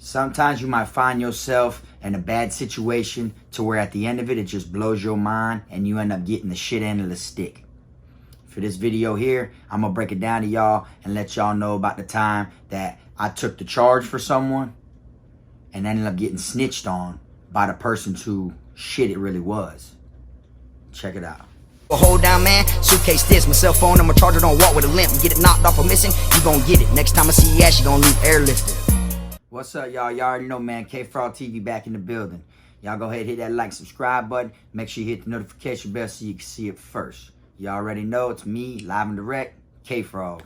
Sometimes you might find yourself in a bad situation to where at the end of it, it just blows your mind and you end up getting the shit end of the stick. For this video here, I'm going to break it down to y'all and let y'all know about the time that I took the charge for someone and ended up getting snitched on by the person who shit it really was. Check it out. Hold down, man. Suitcase this, my cell phone, I'm a charger, don't walk with a limp. Get it knocked off or missing, you gon' get it. Next time I see you ass, you gon' leave airlifted. What's up, y'all? Y'all already know, man. Kfrogtv back in the building. Y'all go ahead and hit that like, subscribe button. Make sure you hit the notification bell so you can see it first. Y'all already know it's me, live and direct, Kfrog.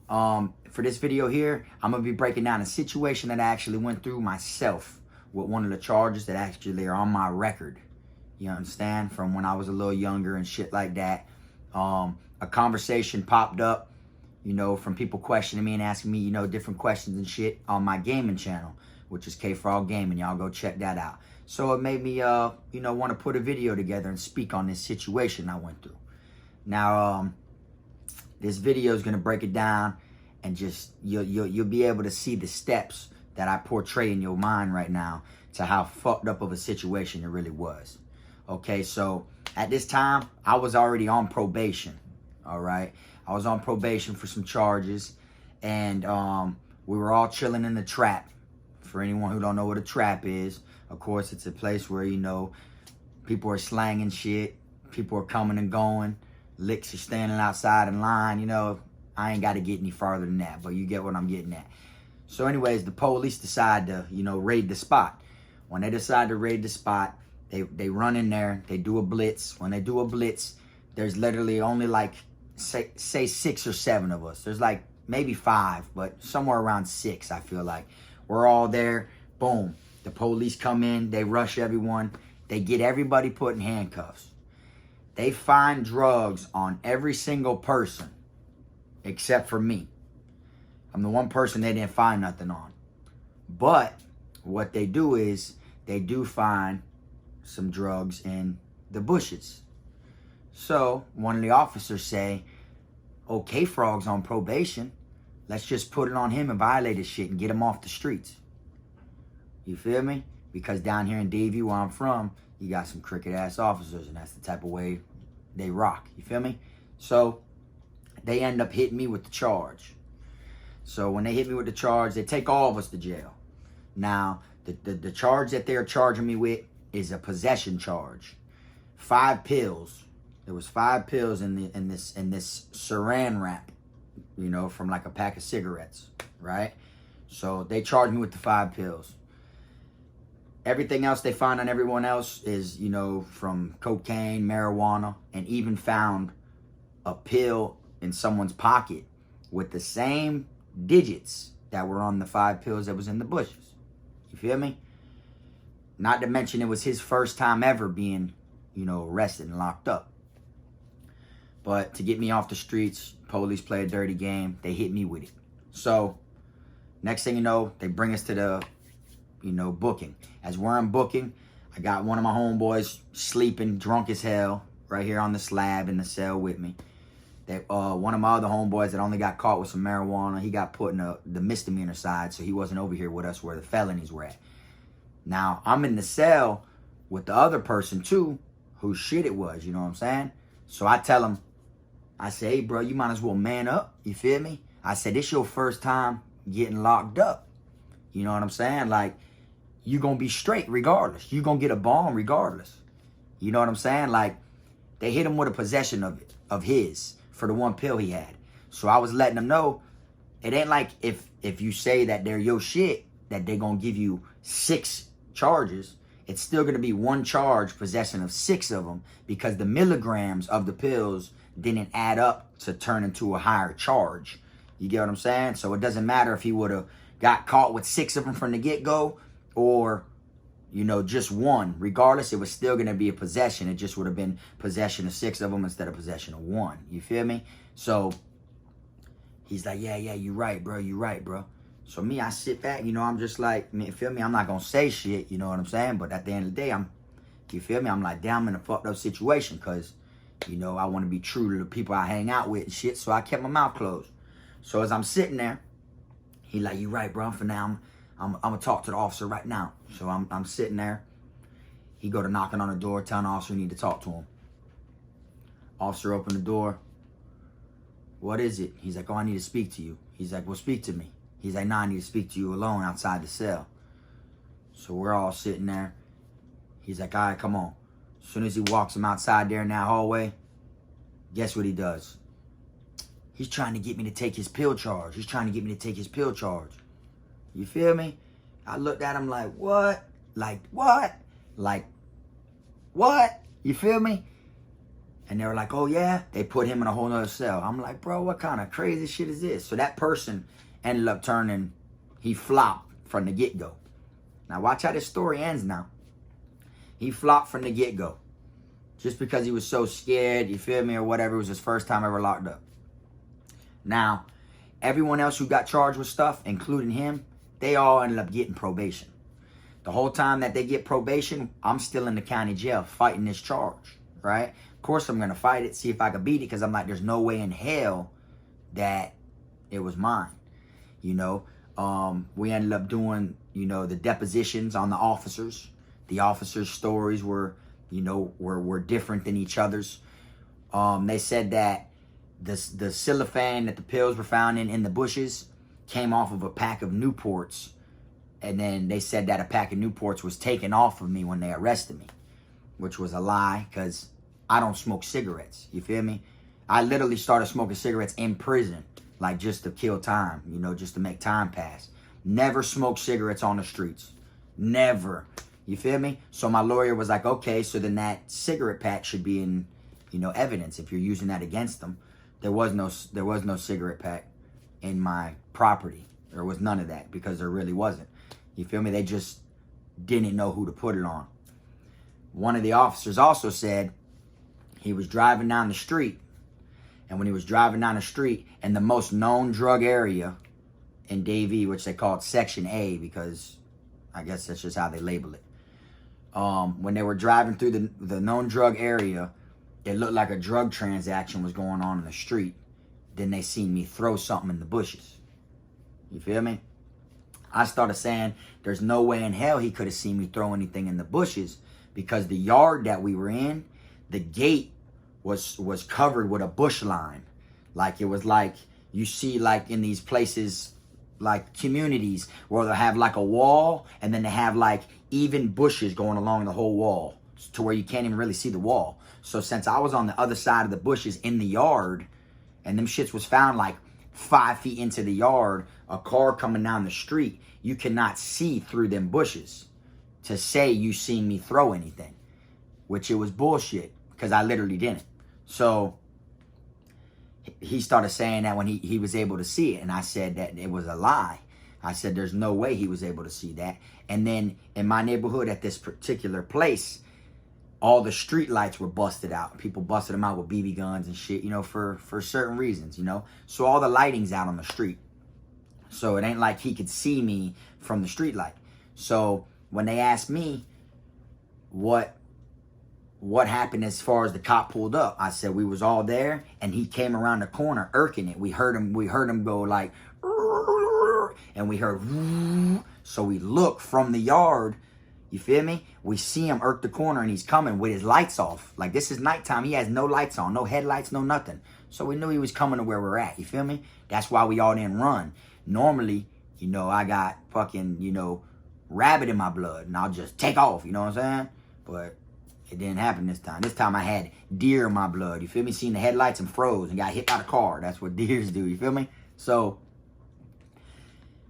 For this video here, I'm going to be breaking down a situation that I actually went through myself with one of the charges that actually are on my record. You understand? From when I was a little younger and shit like that. A conversation popped up, you know, from people questioning me and asking me, you know, different questions and shit on my gaming channel, which is Kfrog Gaming. Y'all go check that out. So it made me, you know, want to put a video together and speak on this situation I went through. Now, this video is going to break it down and just, you'll be able to see the steps that I portray in your mind right now to how fucked up of a situation it really was. Okay, so at this time, I was already on probation, all right? I was on probation for some charges, and we were all chilling in the trap. For anyone who don't know what a trap is, of course, it's a place where, you know, people are slanging shit, people are coming and going, licks are standing outside in line, you know. I ain't got to get any farther than that, but you get what I'm getting at. So anyways, the police decide to, you know, raid the spot. When they decide to raid the spot, they run in there, they do a blitz. When they do a blitz, there's literally only like, say 6 or 7 of us. There's like maybe 5, but somewhere around 6, I feel like. We're all there, boom. The police come in, they rush everyone. They get everybody put in handcuffs. They find drugs on every single person except for me. I'm the one person they didn't find nothing on. But what they do is they do find some drugs in the bushes. So one of the officers say, oh, Kfrog's on probation. Let's just put it on him and violate his shit and get him off the streets. You feel me? Because down here in Davie, where I'm from, you got some crooked-ass officers, and that's the type of way they rock. You feel me? So they end up hitting me with the charge. So when they hit me with the charge, they take all of us to jail. Now, the charge that they're charging me with is a possession charge. 5 pills. There was 5 pills in this saran wrap, you know, from like a pack of cigarettes, right? So they charged me with the 5 pills. Everything else they find on everyone else is, you know, from cocaine, marijuana, and even found a pill in someone's pocket with the same digits that were on the 5 pills that was in the bushes. You feel me? Not to mention it was his first time ever being, you know, arrested and locked up. But to get me off the streets, police play a dirty game. They hit me with it. So next thing you know, they bring us to the, you know, booking. As we're in booking, I got one of my homeboys sleeping, drunk as hell, right here on the slab in the cell with me. One of my other homeboys that only got caught with some marijuana, he got put in the misdemeanor side, so he wasn't over here with us where the felonies were at. Now, I'm in the cell with the other person, too, whose shit it was, you know what I'm saying? So I tell him, I say, hey, bro, you might as well man up, you feel me? I said, this your first time getting locked up. You know what I'm saying? Like, you gonna be straight regardless. You gonna get a bond regardless. You know what I'm saying? Like, they hit him with a possession of his for the 1 pill he had. So I was letting them know, it ain't like if you say that they're your shit, that they're gonna give you 6 charges. It's still gonna be 1 charge, possession of 6 of them, because the milligrams of the pills didn't add up to turn into a higher charge. You get what I'm saying? So it doesn't matter if he would have got caught with 6 of them from the get-go or, you know, just 1. Regardless, it was still going to be a possession. It just would have been possession of 6 of them instead of possession of 1. You feel me? So he's like, yeah, you right, bro. You right, bro. So me, I sit back, you know, I'm just like, you feel me? I'm not going to say shit, you know what I'm saying? But at the end of the day, you feel me? I'm like, damn, I'm in a fucked up situation because, you know, I want to be true to the people I hang out with and shit. So I kept my mouth closed. So as I'm sitting there, he like, you right, bro. For now, I'm gonna talk to the officer right now. So I'm sitting there. He go to knocking on the door, telling the officer we need to talk to him. Officer opened the door. What is it? He's like, oh, I need to speak to you. He's like, well, speak to me. He's like, nah, I need to speak to you alone outside the cell. So we're all sitting there. He's like, all right, come on. As soon as he walks him outside there in that hallway, guess what he does? He's trying to get me to take his pill charge. He's trying to get me to take his pill charge. You feel me? I looked at him like, what? Like, what? Like, what? You feel me? And they were like, oh, yeah? They put him in a whole nother cell. I'm like, bro, what kind of crazy shit is this? So that person ended up turning, he flopped from the get-go. Now, watch how this story ends now. He flopped from the get-go. Just because he was so scared, you feel me, or whatever. It was his first time ever locked up. Now, everyone else who got charged with stuff, including him, they all ended up getting probation. The whole time that they get probation, I'm still in the county jail fighting this charge, right? Of course, I'm going to fight it, see if I can beat it, because I'm like, there's no way in hell that it was mine. You know, we ended up doing, you know, the depositions on the officers. The officers' stories were, you know, were different than each other's. They said that the cellophane that the pills were found in the bushes came off of a pack of Newports. And then they said that a pack of Newports was taken off of me when they arrested me, which was a lie, because I don't smoke cigarettes. You feel me? I literally started smoking cigarettes in prison, like just to kill time, you know, just to make time pass. Never smoked cigarettes on the streets. Never. You feel me? So my lawyer was like, okay, so then that cigarette pack should be in, you know, evidence if you're using that against them. There was no cigarette pack in my property. There was none of that, because there really wasn't. You feel me? They just didn't know who to put it on. One of the officers also said he was driving down the street. And when he was driving down the street in the most known drug area in Davie, which they called Section A, because I guess that's just how they label it. When they were driving through the known drug area, it looked like a drug transaction was going on in the street. Then they seen me throw something in the bushes. You feel me? I started saying there's no way in hell he could have seen me throw anything in the bushes, because the yard that we were in, the gate was covered with a bush line. Like, it was like you see like in these places, like communities, where they'll have like a wall and then they have like even bushes going along the whole wall to where you can't even really see the wall. So since I was on the other side of the bushes in the yard, and them shits was found like 5 feet into the yard, a car coming down the street, you cannot see through them bushes to say you seen me throw anything, which it was bullshit, because I literally didn't. So he started saying that when he was able to see it, and I said that it was a lie. I said there's no way he was able to see that. And then in my neighborhood at this particular place, all the street lights were busted out. People busted them out with BB guns and shit, you know, for certain reasons, you know. So all the lighting's out on the street. So it ain't like he could see me from the street light. So when they asked me what happened as far as the cop pulled up, I said we was all there, and he came around the corner irking it. We heard him go like, and we heard, so we look from the yard. You feel me? We see him irk the corner, and he's coming with his lights off. Like, this is nighttime. He has no lights on, no headlights, no nothing. So we knew he was coming to where we're at. You feel me? That's why we all didn't run. Normally, you know, I got fucking, you know, rabbit in my blood, and I'll just take off. You know what I'm saying? But it didn't happen this time. This time I had deer in my blood. You feel me? Seen the headlights and froze and got hit by the car. That's what deers do. You feel me? So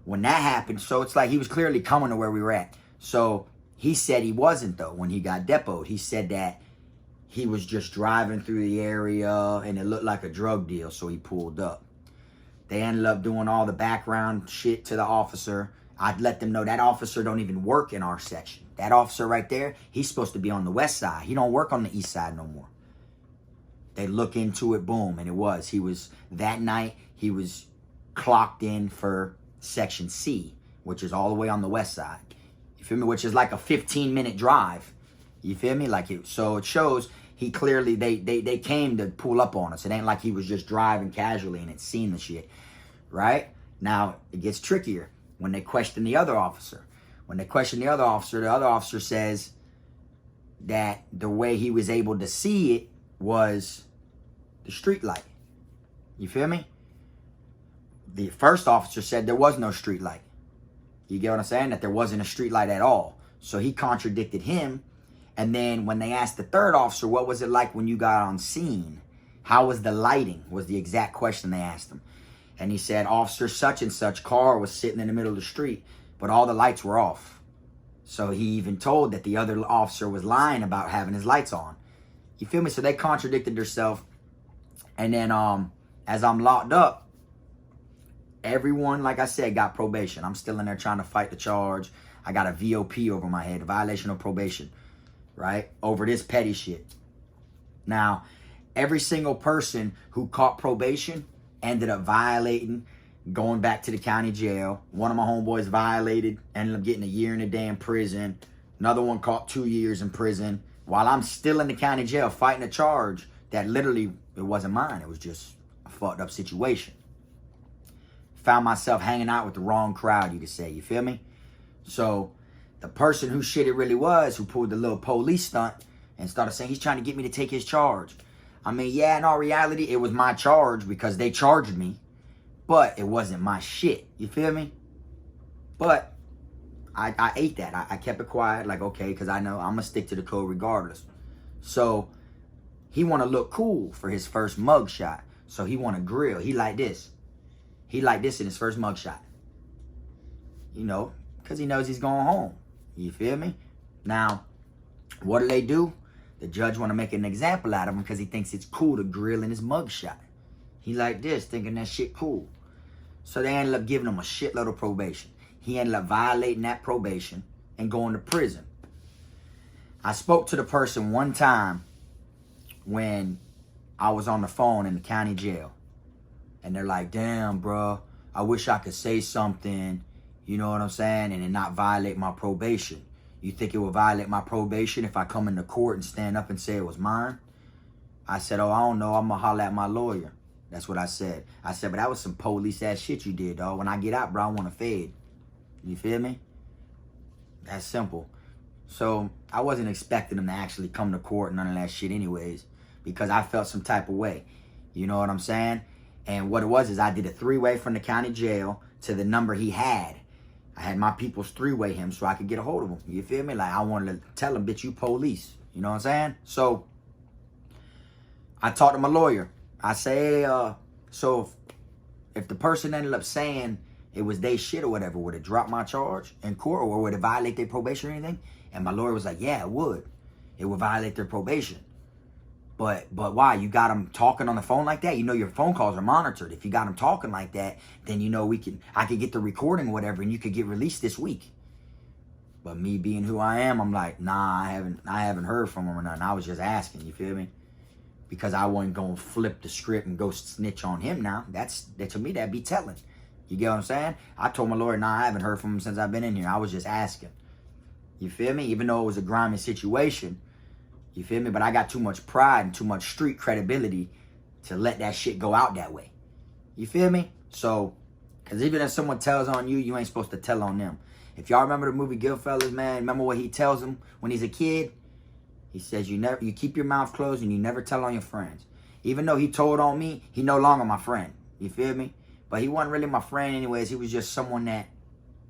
when that happened, so it's like he was clearly coming to where we were at. So he said he wasn't, though, when he got depoted. He said that he was just driving through the area and it looked like a drug deal, so he pulled up. They ended up doing all the background shit to the officer. I'd let them know that officer don't even work in our section. That officer right there, he's supposed to be on the west side. He don't work on the east side no more. They look into it, boom, and it was. That night, he was clocked in for Section C, which is all the way on the west side. You feel me? Which is like a 15-minute drive. You feel me? So it shows he clearly, they came to pull up on us. It ain't like he was just driving casually and had seen the shit, right? Now, it gets trickier. when they questioned the other officer. When they questioned the other officer says that the way he was able to see it was the street light. You feel me? The first officer said there was no street light. You get what I'm saying? That there wasn't a street light at all. So he contradicted him. And then when they asked the third officer, what was it like when you got on scene? How was the lighting? Was the exact question they asked him. And he said, Officer such and such car was sitting in the middle of the street, but all the lights were off. So he even told that the other officer was lying about having his lights on. You feel me? So they contradicted themselves. And then as I'm locked up, everyone, like I said, got probation. I'm still in there trying to fight the charge. I got a VOP over my head, a violation of probation, right? Over this petty shit. Now, every single person who caught probation ended up violating, going back to the county jail. One of my homeboys violated, ended up getting a year and a day in prison. Another one caught 2 years in prison. While I'm still in the county jail fighting a charge that literally, it wasn't mine. It was just a fucked up situation. Found myself hanging out with the wrong crowd, you could say. You feel me? So the person who shit it really was, who pulled the little police stunt and started saying he's trying to get me to take his charge. I mean, yeah, in all reality, it was my charge because they charged me. But it wasn't my shit. You feel me? But I ate that. I kept it quiet, like, okay, because I know I'm going to stick to the code regardless. So he want to look cool for his first mug shot. So he want to grill. He like this. He like this in his first mug shot. You know, because he knows he's going home. You feel me? Now, what do? The judge want to make an example out of him because he thinks it's cool to grill in his mug shot. He like this, thinking that shit cool. So they ended up giving him a shitload of probation. He ended up violating that probation and going to prison. I spoke to the person one time when I was on the phone in the county jail. And they're like, damn, bro, I wish I could say something, you know what I'm saying, and it not violate my probation. You think it will violate my probation if I come into court and stand up and say it was mine? I said, oh, I don't know. I'm going to holler at my lawyer. That's what I said. I said, but that was some police-ass shit you did, dog. When I get out, bro, I want to fade. You feel me? That's simple. So I wasn't expecting him to actually come to court and none of that shit anyways, because I felt some type of way. You know what I'm saying? And what it was is I did a 3-way from the county jail to the number he had. I had my people's 3-way him so I could get a hold of him. You feel me? Like, I wanted to tell him, bitch, you police. You know what I'm saying? So I talked to my lawyer. I say, hey, so if the person ended up saying it was they shit or whatever, would it drop my charge in court or would it violate their probation or anything? And my lawyer was like, yeah, it would. It would violate their probation. But why? You got them talking on the phone like that? You know your phone calls are monitored. If you got them talking like that, then you know I could get the recording or whatever and you could get released this week. But me being who I am, I'm like, nah, I haven't heard from him or nothing. I was just asking, you feel me? Because I wasn't going to flip the script and go snitch on him now. To me, that'd be telling. You get what I'm saying? I told my lawyer, nah, I haven't heard from him since I've been in here. I was just asking. You feel me? Even though it was a grimy situation. You feel me? But I got too much pride and too much street credibility to let that shit go out that way. You feel me? So, because even if someone tells on you, you ain't supposed to tell on them. If y'all remember the movie Goodfellas, man, remember what he tells him when he's a kid? He says, you keep your mouth closed and you never tell on your friends. Even though he told on me, he no longer my friend. You feel me? But he wasn't really my friend anyways. He was just someone that,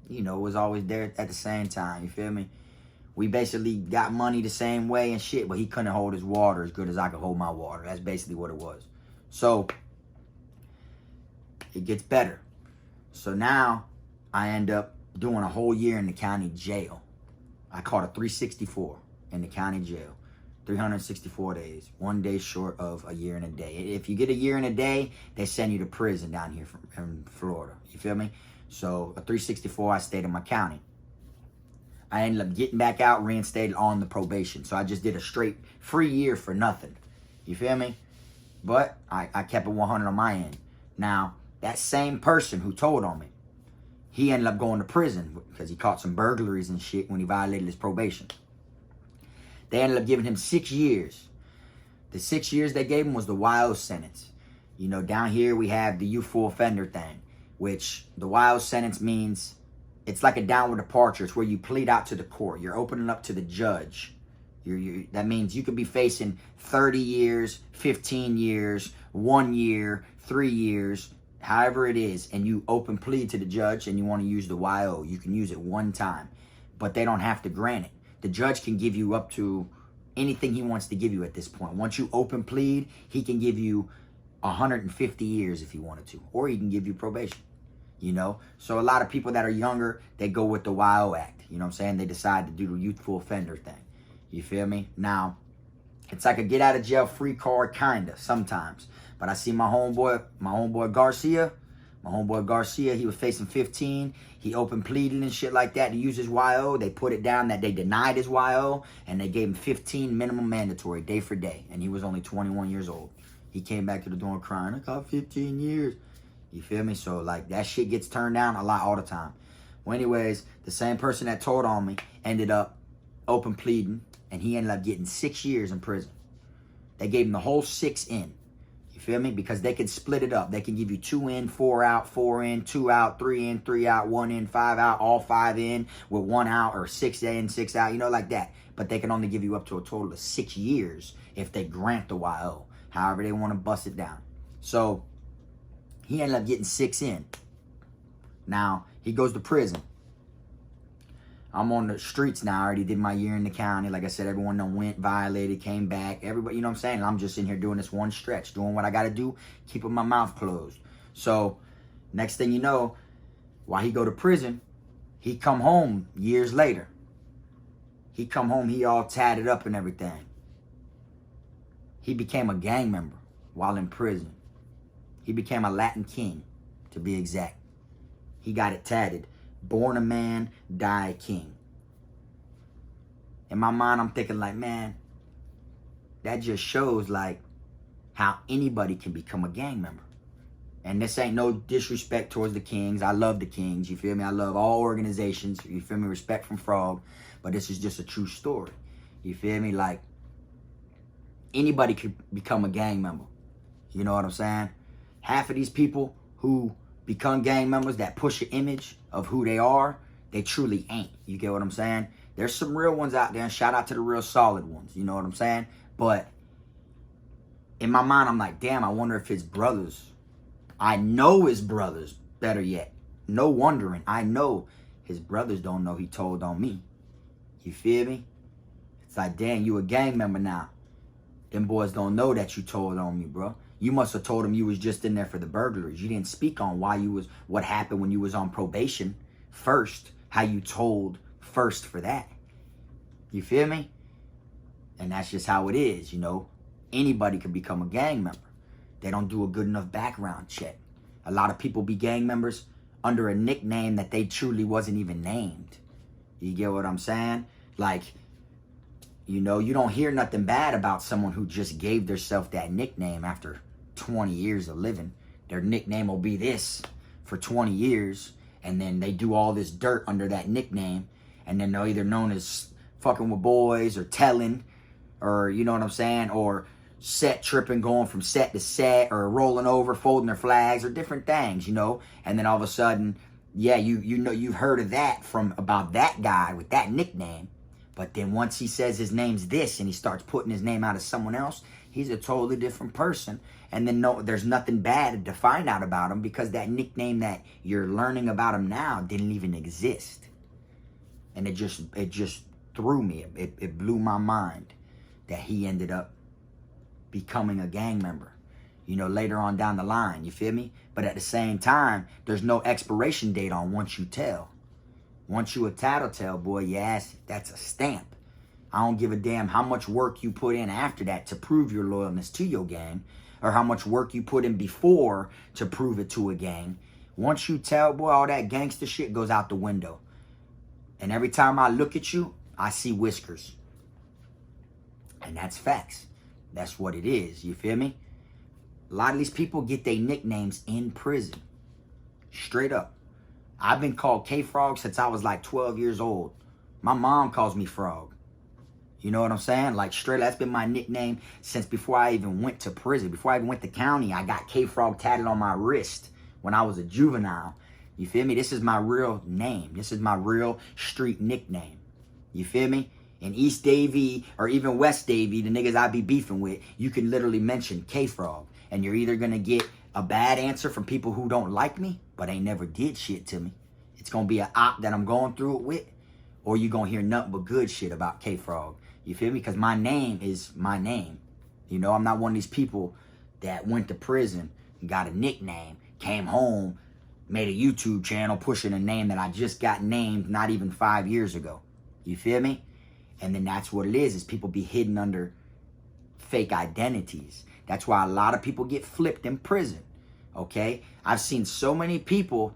you know, was always there at the same time. You feel me? We basically got money the same way and shit, but he couldn't hold his water as good as I could hold my water. That's basically what it was. So, it gets better. So now, I end up doing a whole year in the county jail. I caught a 364 in the county jail. 364 days. 1 day short of a year and a day. If you get a year and a day, they send you to prison down here in Florida. You feel me? So, a 364, I stayed in my county. I ended up getting back out, reinstated on the probation. So, I just did a straight free year for nothing. You feel me? But, I kept it 100 on my end. Now, that same person who told on me, he ended up going to prison because he caught some burglaries and shit when he violated his probation. They ended up giving him 6 years. The 6 years they gave him was the wild sentence. You know, down here we have the youthful offender thing, which the wild sentence means it's like a downward departure. It's where you plead out to the court. You're opening up to the judge. That means you could be facing 30 years, 15 years, 1 year, 3 years, however it is, and you open plead to the judge and you want to use the YO. You can use it one time, but they don't have to grant it. The judge can give you up to anything he wants to give you at this point. Once you open plead, he can give you 150 years if he wanted to, or he can give you probation. You know, so a lot of people that are younger, they go with the YO Act. You know what I'm saying? They decide to do the youthful offender thing. You feel me? Now, it's like a get out of jail free card, kinda, sometimes. But I see my homeboy Garcia, he was facing 15. He open pleaded and shit like that to use his YO. They put it down that they denied his YO, and they gave him 15 minimum mandatory, day for day. And he was only 21 years old. He came back to the door crying, I got 15 years. You feel me? So, like, that shit gets turned down a lot all the time. Well, anyways, the same person that told on me ended up open pleading, and he ended up getting 6 years in prison. They gave him the whole 6 in. You feel me? Because they can split it up. They can give you 2 in, 4 out, 4 in, 2 out, 3 in, 3 out, 1 in, 5 out, all 5 in with 1 out, or 6 in, 6 out, you know, like that. But they can only give you up to a total of 6 years if they grant the YO. However they want to bust it down. So, he ended up getting 6 in. Now, he goes to prison. I'm on the streets now. I already did my year in the county. Like I said, everyone done went, violated, came back. Everybody, you know what I'm saying? I'm just in here doing this one stretch, doing what I got to do, keeping my mouth closed. So, next thing you know, while he go to prison, he come home years later. He come home, he all tatted up and everything. He became a gang member while in prison. He became a Latin king, to be exact. He got it tatted. Born a man, die a king. In my mind, I'm thinking like, man, that just shows like how anybody can become a gang member. And this ain't no disrespect towards the kings. I love the kings, you feel me? I love all organizations, you feel me? Respect from Frog. But this is just a true story. You feel me? Like, anybody could become a gang member. You know what I'm saying? Half of these people who become gang members that push an image of who they are, they truly ain't. You get what I'm saying? There's some real ones out there, and shout out to the real solid ones. You know what I'm saying? But in my mind, I'm like, damn, I wonder if his brothers, I know his brothers, better yet. No wondering. I know his brothers don't know he told on me. You feel me? It's like, damn, you a gang member now. Them boys don't know that you told on me, bro. You must have told them you was just in there for the burglaries. You didn't speak on why you was, what happened when you was on probation first. How you told first for that. You feel me? And that's just how it is, you know. Anybody could become a gang member. They don't do a good enough background check. A lot of people be gang members under a nickname that they truly wasn't even named. You get what I'm saying? Like, you know, you don't hear nothing bad about someone who just gave themselves that nickname after 20 years of living. Their nickname will be this for 20 years, and then they do all this dirt under that nickname, and then they're either known as fucking with boys or telling, or, you know what I'm saying, or set tripping, going from set to set, or rolling over, folding their flags, or different things, you know. And then all of a sudden, yeah, you know, you've heard of that from about that guy with that nickname. But then once he says his name's this and he starts putting his name out as someone else, he's a totally different person. And then no, there's nothing bad to find out about him because that nickname that you're learning about him now didn't even exist. And it just threw me. It blew my mind that he ended up becoming a gang member, you know, later on down the line, you feel me? But at the same time, there's no expiration date on once you tell. Once you a tattletale, boy, yes, that's a stamp. I don't give a damn how much work you put in after that to prove your loyalness to your gang, or how much work you put in before to prove it to a gang. Once you tell, boy, all that gangster shit goes out the window. And every time I look at you, I see whiskers. And that's facts. That's what it is, you feel me? A lot of these people get their nicknames in prison. Straight up. I've been called Kfrog since I was like 12 years old. My mom calls me Frog. You know what I'm saying? Like, straight, that's been my nickname since before I even went to prison. Before I even went to county, I got Kfrog tatted on my wrist when I was a juvenile. You feel me? This is my real name. This is my real street nickname. You feel me? In East Davie or even West Davie, the niggas I be beefing with, you can literally mention Kfrog. And you're either going to get a bad answer from people who don't like me, but ain't never did shit to me. It's going to be an op that I'm going through it with. Or you're going to hear nothing but good shit about Kfrog. You feel me? Because my name is my name. You know, I'm not one of these people that went to prison, got a nickname, came home, made a YouTube channel pushing a name that I just got named not even 5 years ago. You feel me? And then that's what it is people be hidden under fake identities. That's why a lot of people get flipped in prison. Okay? I've seen so many people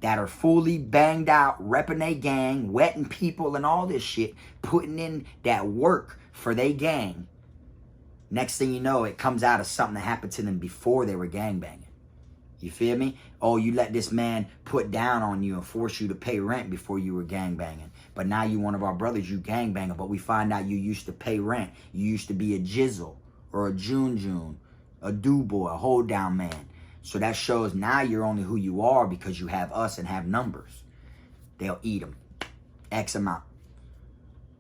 that are fully banged out, repping their gang, wetting people and all this shit, putting in that work for their gang. Next thing you know, it comes out of something that happened to them before they were gangbanging. You feel me? Oh, you let this man put down on you and force you to pay rent before you were gangbanging. But now you one of our brothers, you gangbanging. But we find out you used to pay rent. You used to be a jizzle or a june, a do-boy, a hold-down man. So that shows now you're only who you are because you have us and have numbers. They'll eat them. X amount.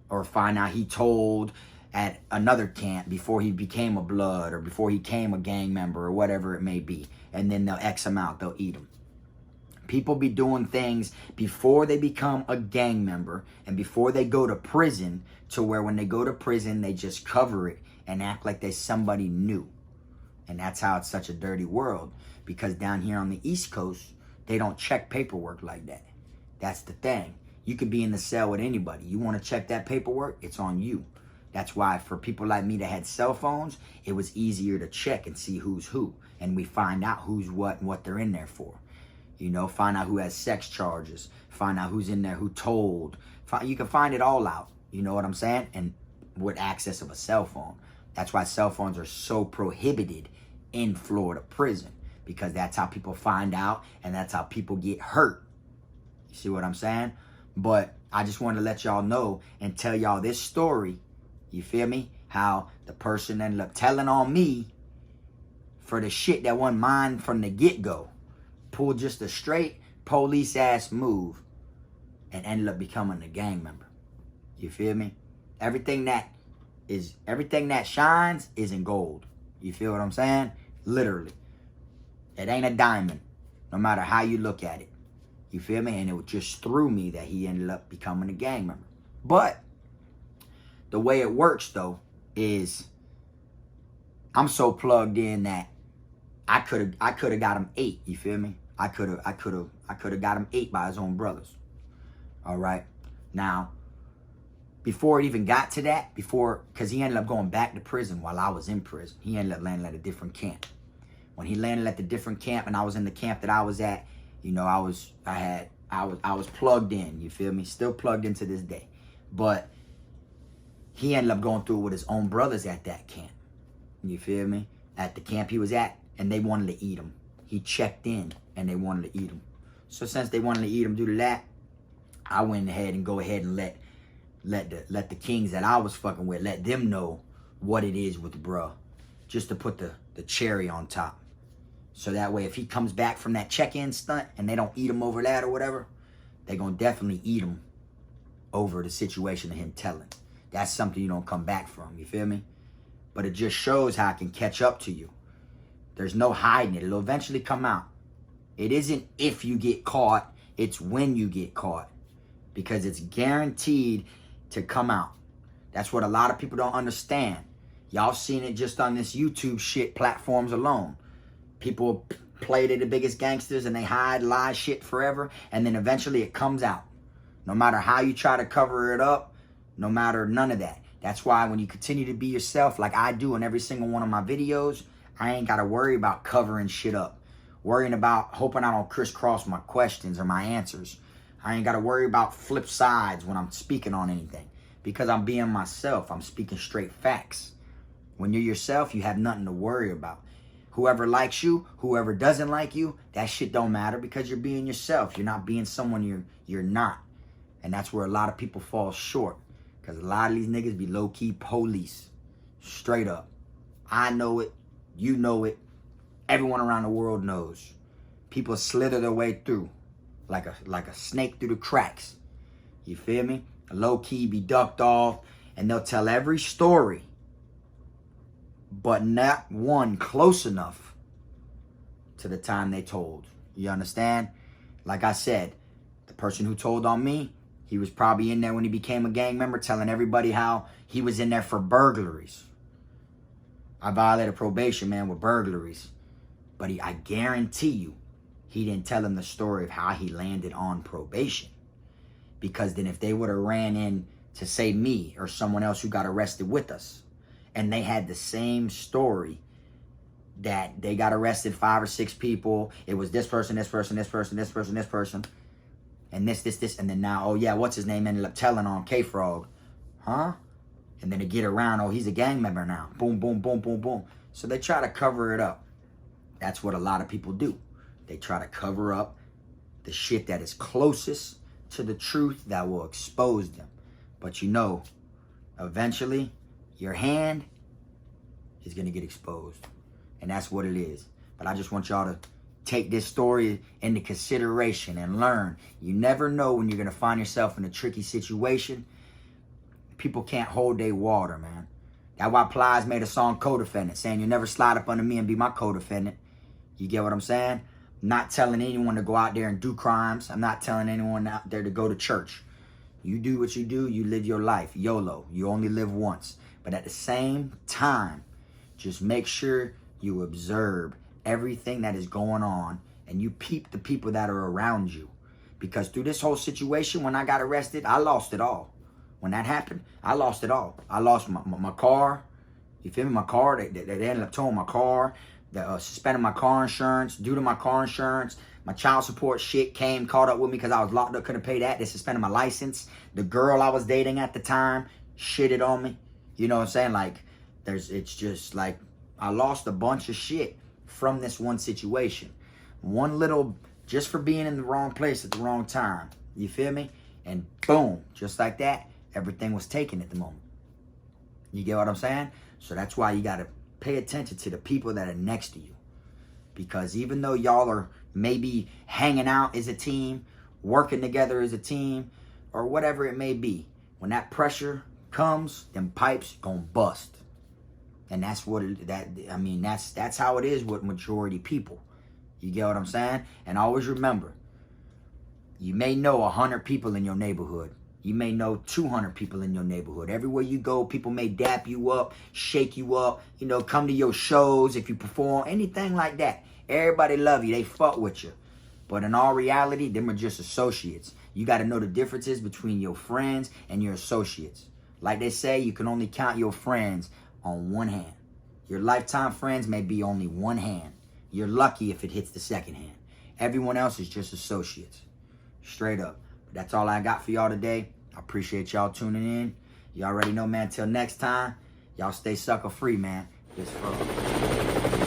Or find out he told at another camp before he became a blood or before he became a gang member or whatever it may be. And then they'll X them out. They'll eat them. People be doing things before they become a gang member and before they go to prison to where when they go to prison, they just cover it and act like they're somebody new. And that's how it's such a dirty world. Because down here on the East Coast, they don't check paperwork like that. That's the thing. You could be in the cell with anybody. You want to check that paperwork? It's on you. That's why for people like me that had cell phones, it was easier to check and see who's who. And we find out who's what and what they're in there for. You know, find out who has sex charges. Find out who's in there, who told. You can find it all out. You know what I'm saying? And with access of a cell phone. That's why cell phones are so prohibited in Florida prison. Because that's how people find out and that's how people get hurt. You see what I'm saying? But I just wanted to let y'all know and tell y'all this story. You feel me? How the person ended up telling on me for the shit that wasn't mine from the get-go. Pulled just a straight police-ass move and ended up becoming a gang member. You feel me? Everything that shines isn't gold. You feel what I'm saying? Literally. It ain't a diamond, no matter how you look at it. You feel me? And it just threw me that he ended up becoming a gang member. But the way it works, though, is I'm so plugged in that I could have got him 8. You feel me? I could have got him 8 by his own brothers. All right. Now, before it even got to that, because he ended up going back to prison while I was in prison. He ended up landing at a different camp. When he landed at the different camp and I was in the camp that I was at, you know, I was plugged in, you feel me? Still plugged into this day. But he ended up going through it with his own brothers at that camp. You feel me? At the camp he was at, and they wanted to eat him. He checked in and they wanted to eat him. So since they wanted to eat him due to that, I went ahead and let the kings that I was fucking with, let them know what it is with the bruh. Just to put the cherry on top. So that way, if he comes back from that check-in stunt and they don't eat him over that or whatever, they're going to definitely eat him over the situation of him telling. That's something you don't come back from, you feel me? But it just shows how I can catch up to you. There's no hiding it. It'll eventually come out. It isn't if you get caught, it's when you get caught. Because it's guaranteed to come out. That's what a lot of people don't understand. Y'all seen it just on this YouTube shit platforms alone. People play to the biggest gangsters and they hide, lie shit forever. And then eventually it comes out. No matter how you try to cover it up, no matter none of that. That's why when you continue to be yourself like I do in every single one of my videos, I ain't got to worry about covering shit up. Worrying about hoping I don't crisscross my questions or my answers. I ain't got to worry about flip sides when I'm speaking on anything. Because I'm being myself. I'm speaking straight facts. When you're yourself, you have nothing to worry about. Whoever likes you, whoever doesn't like you, that shit don't matter because you're being yourself. You're not being someone you're not. And that's where a lot of people fall short. Because a lot of these niggas be low-key police. Straight up. I know it. You know it. Everyone around the world knows. People slither their way through. like a snake through the cracks. You feel me? Low key be ducked off, and they'll tell every story, but not one close enough to the time they told. You understand? Like I said, the person who told on me, he was probably in there when he became a gang member, telling everybody how he was in there for burglaries. I violated probation, man, with burglaries. But I guarantee you, he didn't tell him the story of how he landed on probation. Because then if they would have ran in to say me or someone else who got arrested with us, and they had the same story, that they got arrested 5 or 6 people, it was this person, this person, this person, this person, this person, and this, and then now, oh yeah, what's his name ended up telling on Kfrog, huh? And then to get around, oh, he's a gang member now. Boom, boom, boom, boom, boom. So they try to cover it up. That's what a lot of people do. They try to cover up the shit that is closest to the truth that will expose them. But you know, eventually, your hand is going to get exposed. And that's what it is. But I just want y'all to take this story into consideration and learn. You never know when you're going to find yourself in a tricky situation. People can't hold their water, man. That's why Plies made a song, Codefendant, saying you never slide up under me and be my codefendant. You get what I'm saying? I'm not telling anyone to go out there and do crimes. I'm not telling anyone out there to go to church. You do what you do. You live your life. YOLO. You only live once. But at the same time, just make sure you observe everything that is going on and you peep the people that are around you. Because through this whole situation, when I got arrested, I lost it all. When that happened, I lost it all. I lost my car. You feel me? My car, they ended up towing my car. Suspended my car insurance. Due to my car insurance, my child support shit caught up with me because I was locked up, couldn't pay that. They suspended my license. The girl I was dating at the time shitted on me. You know what I'm saying? Like, it's just like, I lost a bunch of shit from this one situation. One little, just for being in the wrong place at the wrong time. You feel me? And boom, just like that, everything was taken at the moment. You get what I'm saying? So that's why you got to pay attention to the people that are next to you. Because even though y'all are maybe hanging out as a team, working together as a team, or whatever it may be, when that pressure comes, them pipes gonna bust. And that's what that's how it is with majority people. You get what I'm saying? And always remember, you may know 100 people in your neighborhood. You may know 200 people in your neighborhood. Everywhere you go, people may dap you up, shake you up, you know, come to your shows if you perform, anything like that. Everybody love you. They fuck with you. But in all reality, them are just associates. You got to know the differences between your friends and your associates. Like they say, you can only count your friends on one hand. Your lifetime friends may be only one hand. You're lucky if it hits the second hand. Everyone else is just associates. Straight up. But that's all I got for y'all today. I appreciate y'all tuning in. You already know, man. Till next time, y'all stay sucker free, man. Kfrogtv.